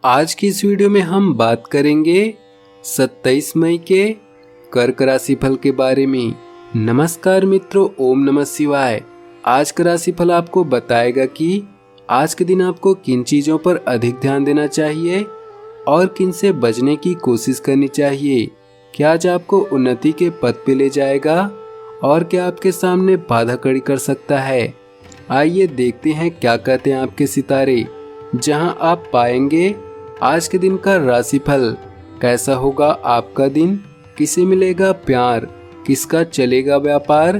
आज की इस वीडियो में हम बात करेंगे 27 मई के कर्क राशि फल के बारे में। नमस्कार मित्रों, ओम नमः शिवाय। आज का राशि फल आपको बताएगा कि आज के दिन आपको किन चीजों पर अधिक ध्यान देना चाहिए और किन से बचने की कोशिश करनी चाहिए। क्या आज आपको उन्नति के पथ पे ले जाएगा और क्या आपके सामने बाधा खड़ी कर सकता है। आइए देखते हैं क्या कहते हैं आपके सितारे, जहां आप पाएंगे आज के दिन का राशिफल। कैसा होगा आपका दिन, किसे मिलेगा प्यार, किसका चलेगा व्यापार,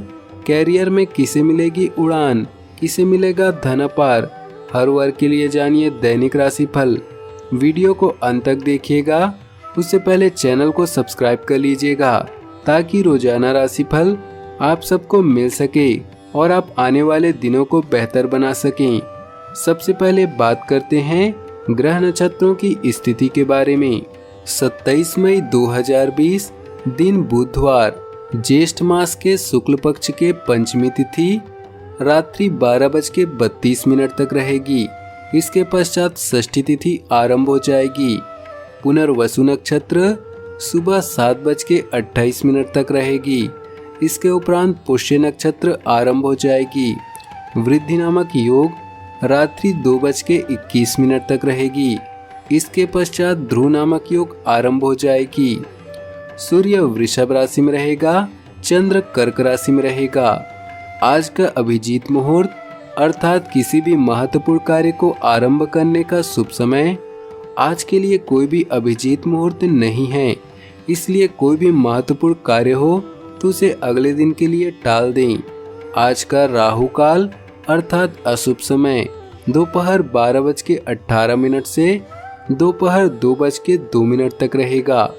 कैरियर में किसे मिलेगी उड़ान, किसे मिलेगा धन अपार। हर वर्ग के लिए जानिए दैनिक राशिफल। वीडियो को अंत तक देखिएगा। उससे पहले चैनल को सब्सक्राइब कर लीजिएगा ताकि रोजाना राशिफल आप सबको मिल सके और आप आने वाले दिनों को बेहतर बना सकें। सबसे पहले बात करते हैं ग्रह नक्षत्रों की स्थिति के बारे में। 27 मई 2020 दिन बुधवार, ज्येष्ठ मास के शुक्ल पक्ष के पंचमी तिथि रात्रि 12:32 तक रहेगी। इसके पश्चात षष्ठी तिथि आरंभ हो जाएगी। पुनर्वसु नक्षत्र सुबह 7:28 तक रहेगी। इसके उपरांत पुष्य नक्षत्र आरंभ हो जाएगी। वृद्धि नामक योग रात्रि 2:21 तक रहेगी। इसके पश्चात ध्रुव नामक योग आरंभ हो जाएगी। सूर्य वृषभ राशि में रहेगा, चंद्र कर्क राशि में रहेगा। आज का अभिजीत मुहूर्त अर्थात किसी भी महत्वपूर्ण कार्य को आरंभ करने का शुभ समय। आज के लिए कोई भी अभिजीत मुहूर्त नहीं है, इसलिए कोई भी महत्वपूर्ण कार्य हो तो उसे अगले दिन के लिए टाल दें। आज का राहु काल अर्थात अशुभ समय दोपहर 12:18 से दोपहर 2:02 तक रहेगा।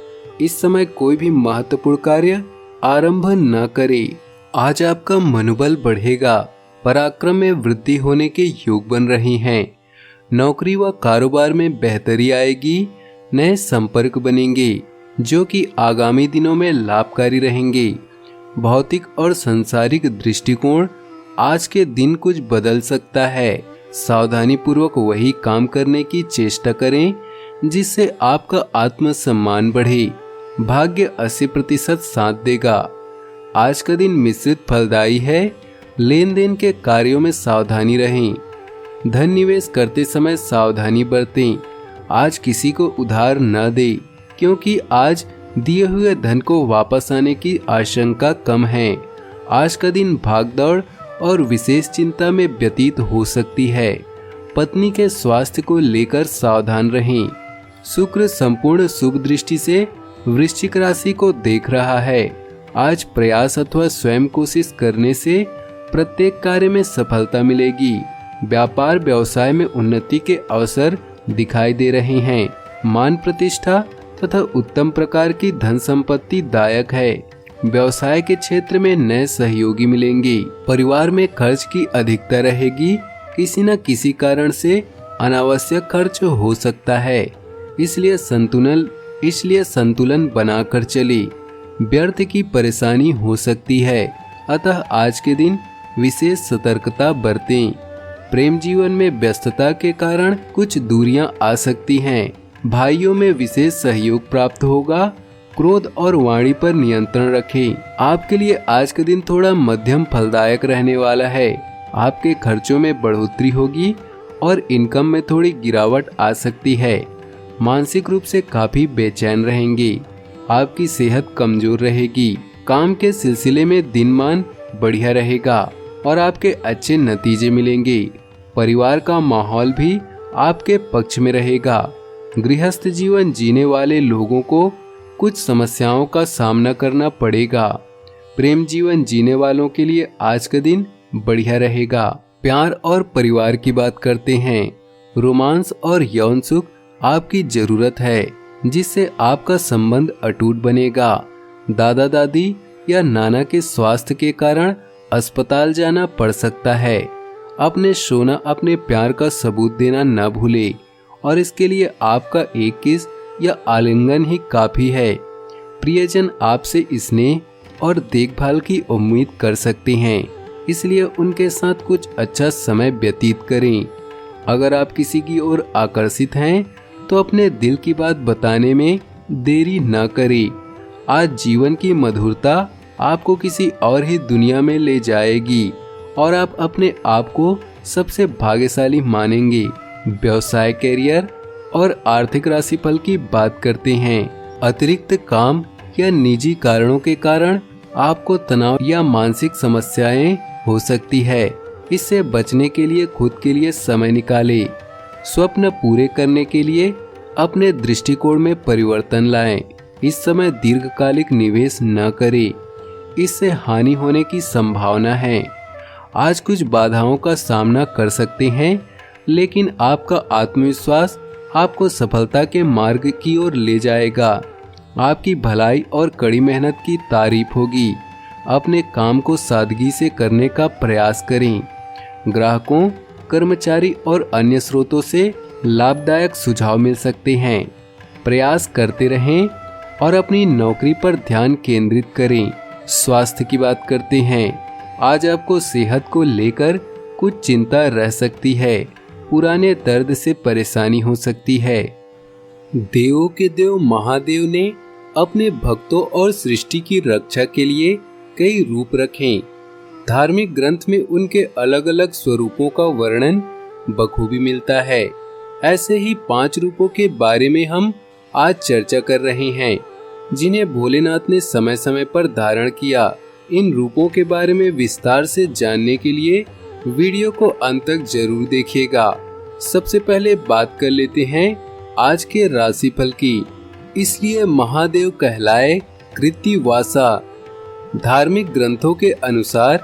इस समय कोई भी महत्वपूर्ण कार्य आरंभ न करें। आज आपका मनोबल बढ़ेगा, पराक्रम में वृद्धि होने के योग बन रहे हैं। नौकरी व कारोबार में बेहतरी आएगी। नए संपर्क बनेंगे जो कि आगामी दिनों में लाभकारी रहेंगे। भौतिक और सांसारिक दृष्टिकोण आज के दिन कुछ बदल सकता है। सावधानी पूर्वक वही काम करने की चेष्टा करें जिससे आपका आत्मसम्मान बढ़े। भाग्य 80% साथ देगा। आज का दिन मिश्रित फलदायी है। लेन देन के कार्यों में सावधानी रहें। धन निवेश करते समय सावधानी बरतें। आज किसी को उधार न दें क्योंकि आज दिए हुए धन को वापस आने की आशंका कम है। आज का दिन भागदौड़ और विशेष चिंता में व्यतीत हो सकती है। पत्नी के स्वास्थ्य को लेकर सावधान रहें। शुक्र संपूर्ण शुभ दृष्टि से वृश्चिक राशि को देख रहा है। आज प्रयास अथवा स्वयं कोशिश करने से प्रत्येक कार्य में सफलता मिलेगी। व्यापार व्यवसाय में उन्नति के अवसर दिखाई दे रहे हैं। मान प्रतिष्ठा तथा उत्तम प्रकार की धन संपत्ति दायक है। व्यवसाय के क्षेत्र में नए सहयोगी मिलेंगे। परिवार में खर्च की अधिकता रहेगी। किसी न किसी कारण से अनावश्यक खर्च हो सकता है, इसलिए संतुलन बनाकर चले। व्यर्थ की परेशानी हो सकती है, अतः आज के दिन विशेष सतर्कता बरतें। प्रेम जीवन में व्यस्तता के कारण कुछ दूरियां आ सकती हैं। भाइयों में विशेष सहयोग प्राप्त होगा। क्रोध और वाणी पर नियंत्रण रखें। आपके लिए आज का दिन थोड़ा मध्यम फलदायक रहने वाला है। आपके खर्चों में बढ़ोतरी होगी और इनकम में थोड़ी गिरावट आ सकती है। मानसिक रूप से काफी बेचैन रहेंगे। आपकी सेहत कमजोर रहेगी। काम के सिलसिले में दिनमान बढ़िया रहेगा और आपके अच्छे नतीजे मिलेंगे। परिवार का माहौल भी आपके पक्ष में रहेगा। गृहस्थ जीवन जीने वाले लोगों को कुछ समस्याओं का सामना करना पड़ेगा। प्रेम जीवन जीने वालों के लिए आज का दिन बढ़िया रहेगा। प्यार और परिवार की बात करते हैं। रोमांस और यौन सुख आपकी जरूरत है जिससे आपका संबंध अटूट बनेगा। दादा दादी या नाना के स्वास्थ्य के कारण अस्पताल जाना पड़ सकता है। अपने सोना अपने प्यार का सबूत देना न भूले और इसके लिए आपका एक किस या आलिंगन ही काफी है। प्रियजन आपसे स्नेह और देखभाल की उम्मीद कर सकते हैं, इसलिए उनके साथ कुछ अच्छा समय व्यतीत करें। अगर आप किसी की ओर आकर्षित हैं तो अपने दिल की बात बताने में देरी न करें। आज जीवन की मधुरता आपको किसी और ही दुनिया में ले जाएगी और आप अपने आप को सबसे भाग्यशाली मानेंगे। व्यवसाय, करियर और आर्थिक राशिफल की बात करते हैं। अतिरिक्त काम या निजी कारणों के कारण आपको तनाव या मानसिक समस्याएं हो सकती है। इससे बचने के लिए खुद के लिए समय निकालें। स्वप्न पूरे करने के लिए अपने दृष्टिकोण में परिवर्तन लाएं। इस समय दीर्घकालिक निवेश न करें, इससे हानि होने की संभावना है। आज कुछ बाधाओं का सामना कर सकते हैं, लेकिन आपका आत्मविश्वास आपको सफलता के मार्ग की ओर ले जाएगा। आपकी भलाई और कड़ी मेहनत की तारीफ होगी। अपने काम को सादगी से करने का प्रयास करें। ग्राहकों, कर्मचारी और अन्य स्रोतों से लाभदायक सुझाव मिल सकते हैं। प्रयास करते रहें और अपनी नौकरी पर ध्यान केंद्रित करें। स्वास्थ्य की बात करते हैं। आज आपको सेहत को लेकर कुछ चिंता रह सकती है। पुराने दर्द से परेशानी हो सकती है। देवों के देव महादेव ने अपने भक्तों और सृष्टि की रक्षा के लिए कई रूप रखे। धार्मिक ग्रंथ में उनके अलग अलग स्वरूपों का वर्णन बखूबी मिलता है। ऐसे ही 5 रूपों के बारे में हम आज चर्चा कर रहे हैं, जिन्हें भोलेनाथ ने समय समय पर धारण किया। इन रूपों के बारे में विस्तार से जानने के लिए वीडियो को अंत तक जरूर देखिएगा। सबसे पहले बात कर लेते हैं आज के राशिफल की। इसलिए महादेव कहलाए कृत्तिवासा। धार्मिक ग्रंथों के अनुसार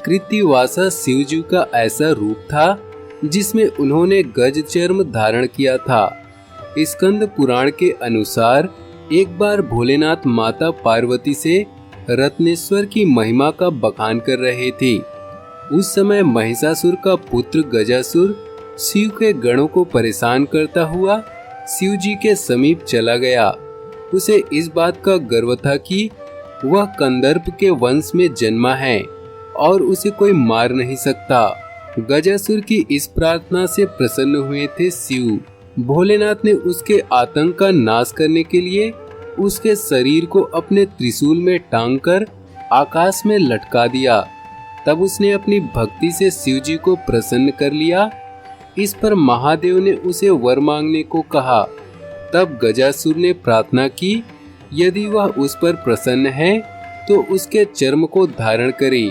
कृत्तिवासा शिव जी का ऐसा रूप था जिसमें उन्होंने गज चर्म धारण किया था। स्कंद पुराण के अनुसार एक बार भोलेनाथ माता पार्वती से रत्नेश्वर की महिमा का बखान कर रहे थे। उस समय महिषासुर का पुत्र गजासुर शिव के गणों को परेशान करता हुआ शिव जी के समीप चला गया। उसे इस बात का गर्व था कि वह कंदर्प के वंश में जन्मा है और उसे कोई मार नहीं सकता। गजासुर की इस प्रार्थना से प्रसन्न हुए थे शिव। भोलेनाथ ने उसके आतंक का नाश करने के लिए उसके शरीर को अपने त्रिशूल में टांगकर आकाश में लटका दिया। तब उसने अपनी भक्ति से शिव जी को प्रसन्न कर लिया। इस पर महादेव ने उसे वर मांगने को कहा। तब गजासुर ने प्रार्थना की, यदि वह उस पर प्रसन्न है तो उसके चर्म को धारण करे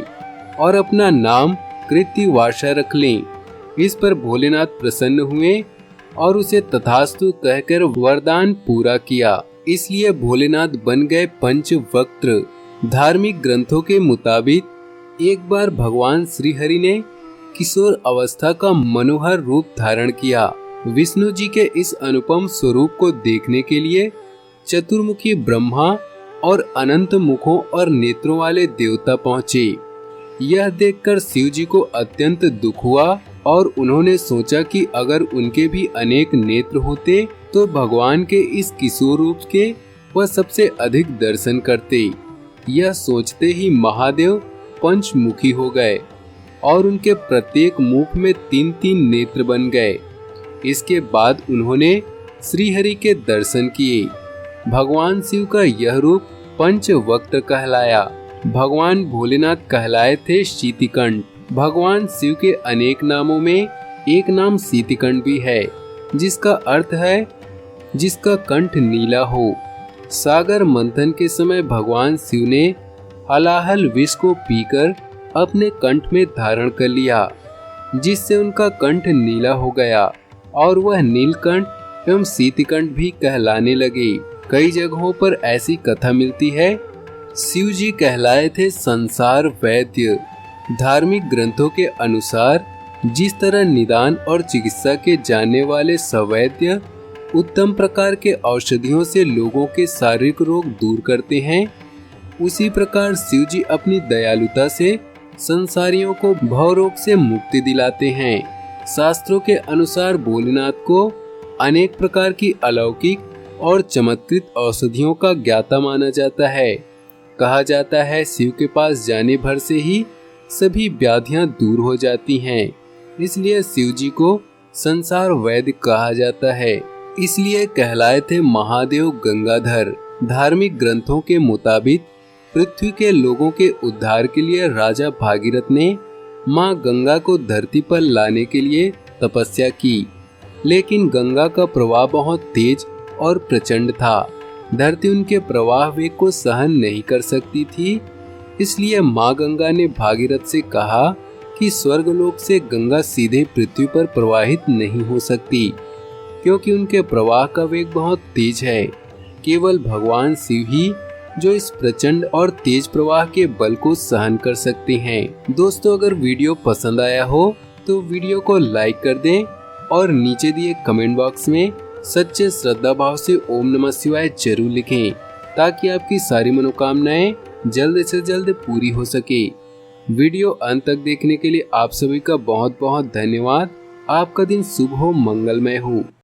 और अपना नाम कृत्तिवासा रख लें। इस पर भोलेनाथ प्रसन्न हुए और उसे तथास्तु कहकर वरदान पूरा किया। इसलिए भोलेनाथ बन गए पंचवक्त्र। धार्मिक ग्रंथों के मुताबिक एक बार भगवान श्री हरि ने किशोर अवस्था का मनोहर रूप धारण किया। विष्णु जी के इस अनुपम स्वरूप को देखने के लिए चतुर्मुखी ब्रह्मा और अनंत मुखों और नेत्रों वाले देवता पहुँचे। यह देखकर शिव जी को अत्यंत दुख हुआ और उन्होंने सोचा कि अगर उनके भी अनेक नेत्र होते तो भगवान के इस किशोर रूप के वह सबसे अधिक दर्शन करते। यह सोचते ही महादेव पंचमुखी हो गए और उनके प्रत्येक मुख में 3-3 नेत्र बन गए। इसके बाद उन्होंने श्रीहरि के दर्शन किए। भगवान शिव का यह रूप पंचवक्त्र कहलाया। भगवान भोलेनाथ कहलाए थे शीतिकंठ। भगवान शिव के अनेक नामों में एक नाम शीतिकंठ भी है, जिसका अर्थ है जिसका कंठ नीला हो। सागर मंथन के समय भगवान शिव ने हलाहल विष को पीकर अपने कंठ में धारण कर लिया, जिससे उनका कंठ नीला हो गया और वह नीलकंठ एवं शीतिकंठ भी कहलाने लगे। कई जगहों पर ऐसी कथा मिलती है। शिव जी कहलाए थे संसार वैद्य। धार्मिक ग्रंथों के अनुसार जिस तरह निदान और चिकित्सा के जानने वाले सवैद्य उत्तम प्रकार के औषधियों से लोगों के शारीरिक रोग दूर करते हैं, उसी प्रकार शिव जी अपनी दयालुता से संसारियों को भव रोग से मुक्ति दिलाते हैं। शास्त्रों के अनुसार भोलेनाथ को अनेक प्रकार की अलौकिक और चमत्कृत औषधियों का ज्ञाता माना जाता है। कहा जाता है शिव के पास जाने भर से ही सभी व्याधियां दूर हो जाती हैं। इसलिए शिव जी को संसार वैद्य कहा जाता है। इसलिए कहलाए थे महादेव गंगाधर। धार्मिक ग्रंथों के मुताबिक पृथ्वी के लोगों के उद्धार के लिए राजा भागीरथ ने मां गंगा को धरती पर लाने के लिए तपस्या की, लेकिन गंगा का प्रवाह बहुत तेज और प्रचंड था। धरती उनके प्रवाह वेग को सहन नहीं कर सकती थी। इसलिए मां गंगा ने भागीरथ से कहा कि स्वर्गलोक से गंगा सीधे पृथ्वी पर प्रवाहित नहीं हो सकती, क्योंकि उनके प्रवाह का वेग बहुत तेज है। केवल भगवान शिव ही जो इस प्रचंड और तेज प्रवाह के बल को सहन कर सकते हैं। दोस्तों, अगर वीडियो पसंद आया हो तो वीडियो को लाइक कर दें और नीचे दिए कमेंट बॉक्स में सच्चे श्रद्धा भाव से ओम नमः शिवाय जरूर लिखें, ताकि आपकी सारी मनोकामनाएं जल्द से जल्द पूरी हो सके। वीडियो अंत तक देखने के लिए आप सभी का बहुत बहुत धन्यवाद। आपका दिन शुभ हो, मंगलमय हो।